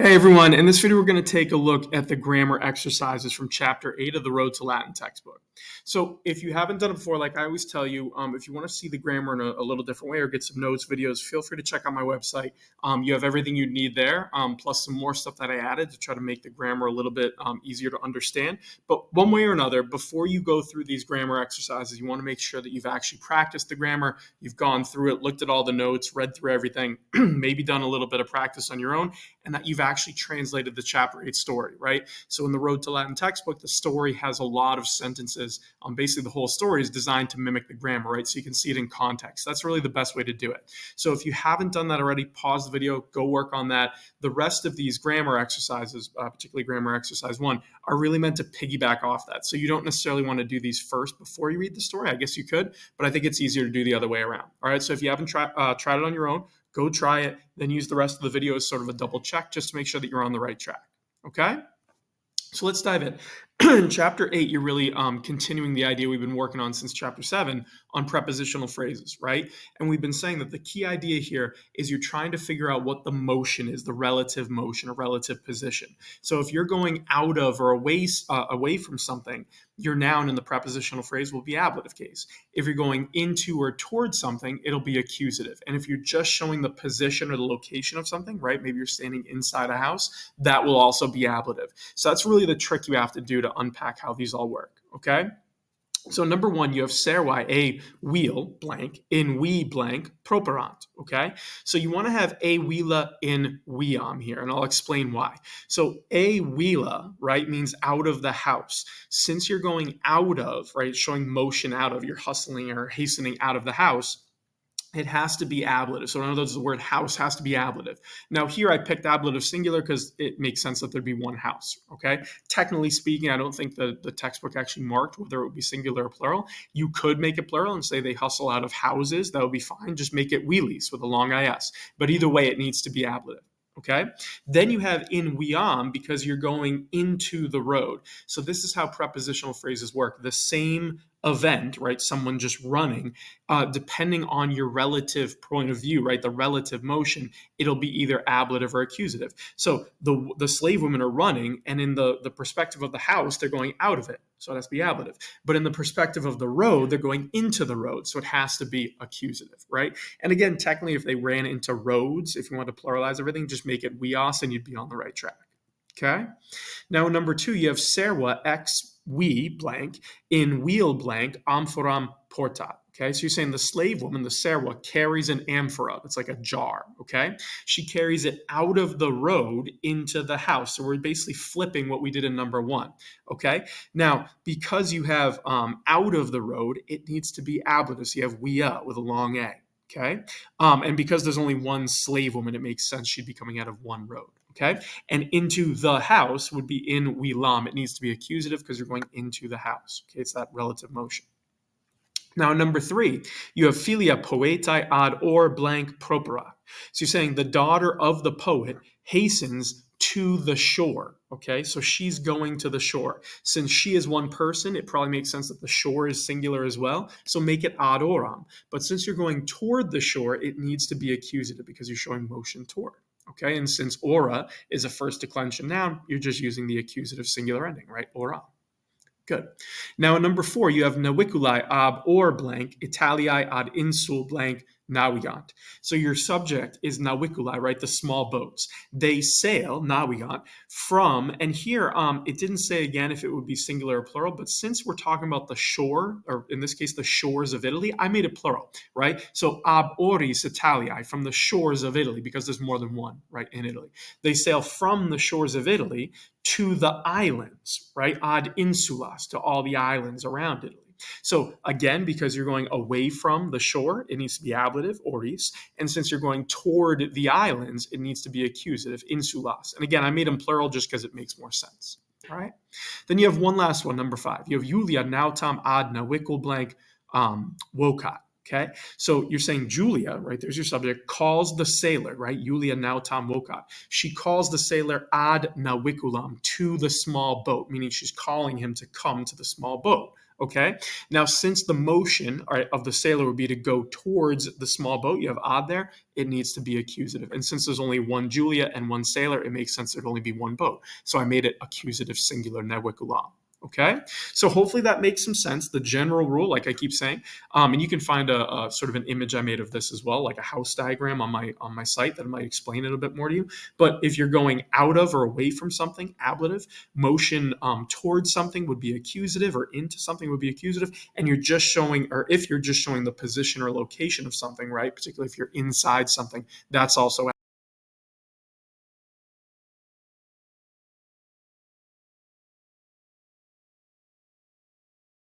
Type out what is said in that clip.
Hey everyone, in this video we're going to take a look at the grammar exercises from chapter 8 of the Road to Latin textbook. So if you haven't done it before, like I always tell you, if you want to see the grammar in a little different way or get some notes, videos, feel free to check out my website. You have everything you need there, plus some more stuff that I added to try to make the grammar a little bit easier to understand. But one way or another, before you go through these grammar exercises, you want to make sure that you've actually practiced the grammar, you've gone through it, looked at all the notes, read through everything, maybe done a little bit of practice on your own, and that you've actually translated the chapter 8 story, right? So in the Road to Latin textbook, the story has a lot of sentences. Basically, the whole story is designed to mimic the grammar, right? So you can see it in context. That's really the best way to do it. So if you haven't done that already, pause the video, go work on that. The rest of these grammar exercises, particularly grammar exercise 1, are really meant to piggyback off that. So you don't necessarily want to do these first before you read the story. I guess you could, but I think it's easier to do the other way around. All right, so if you haven't tried it on your own, go try it, then use the rest of the video as sort of a double check just to make sure that you're on the right track, okay? So let's dive in. In chapter 8, you're really continuing the idea we've been working on since chapter 7 on prepositional phrases, right? And we've been saying that the key idea here is you're trying to figure out what the motion is, the relative motion, or relative position. So if you're going out of or away from something, your noun in the prepositional phrase will be ablative case. If you're going into or towards something, it'll be accusative. And if you're just showing the position or the location of something, right? Maybe you're standing inside a house, that will also be ablative. So that's really the trick you have to do to unpack how these all work, okay? So number 1, you have servi, a wheel, blank, in we, blank, properant, okay? So you want to have a wheela in weam here, and I'll explain why. So a wheela, right, means out of the house. Since you're going out of, right, showing motion out of, you're hustling or hastening out of the house, it has to be ablative. So in other words, the word house has to be ablative. Now here I picked ablative singular because it makes sense that there'd be one house, okay? Technically speaking, I don't think the textbook actually marked whether it would be singular or plural. You could make it plural and say they hustle out of houses. That would be fine. Just make it wheelies with a long is. But either way, it needs to be ablative. Okay. Then you have in weam because you're going into the road. So this is how prepositional phrases work. The same event, right? Someone just running, depending on your relative point of view, right? The relative motion, it'll be either ablative or accusative. So the slave women are running, and in the perspective of the house, they're going out of it. So it has to be ablative. But in the perspective of the road, they're going into the road. So it has to be accusative, right? And again, technically, if they ran into roads, if you want to pluralize everything, just make it weos and you'd be on the right track. Okay. Now, number 2, you have serva ex we blank in wheel blank amphoram portat. Okay, so you're saying the slave woman, the serva, carries an amphora. It's like a jar, okay? She carries it out of the road into the house. So we're basically flipping what we did in number 1, okay? Now, because you have out of the road, it needs to be ablative. So you have wea with a long A, okay? And because there's only one slave woman, it makes sense she'd be coming out of one road. Okay, and into the house would be in whelam. It needs to be accusative because you're going into the house. Okay, it's that relative motion. Now, number 3, you have filia poetae ad or blank propera. So you're saying the daughter of the poet hastens to the shore. Okay, so she's going to the shore. Since she is one person, it probably makes sense that the shore is singular as well. So make it ad oram. But since you're going toward the shore, it needs to be accusative because you're showing motion toward. Okay, and since ora is a first declension noun, you're just using the accusative singular ending, right? Ora. Good. Now in number 4, you have naviculai ab or blank, Italiae ad insul blank, navigant. So your subject is naviculai, right? The small boats. They sail, navigant, from, and here it didn't say again if it would be singular or plural, but since we're talking about the shore, or in this case, the shores of Italy, I made it plural, right? So ab oris Italiae, from the shores of Italy, because there's more than one, right, in Italy. They sail from the shores of Italy to the islands, right? Ad insulas, to all the islands around Italy. So again, because you're going away from the shore, it needs to be ablative, oris. And since you're going toward the islands, it needs to be accusative, insulas. And again, I made them plural just because it makes more sense. All right. Then you have one last one, number 5. You have Julia nautam ad navicle blank wokat. Okay, so you're saying Julia, right? There's your subject, calls the sailor, right? Julia nautam wokat. She calls the sailor ad naviculum, to the small boat, meaning she's calling him to come to the small boat. Okay. Now, since the motion, all right, of the sailor would be to go towards the small boat, you have odd there, it needs to be accusative. And since there's only one Julia and one sailor, it makes sense there'd only be one boat. So I made it accusative singular, newiculam. Okay, so hopefully that makes some sense. The general rule, like I keep saying, and you can find a sort of an image I made of this as well, like a house diagram on my site that might explain it a bit more to you. But if you're going out of or away from something, ablative, motion towards something would be accusative, or into something would be accusative, and you're just showing, or if you're just showing the position or location of something, right? Particularly if you're inside something, that's also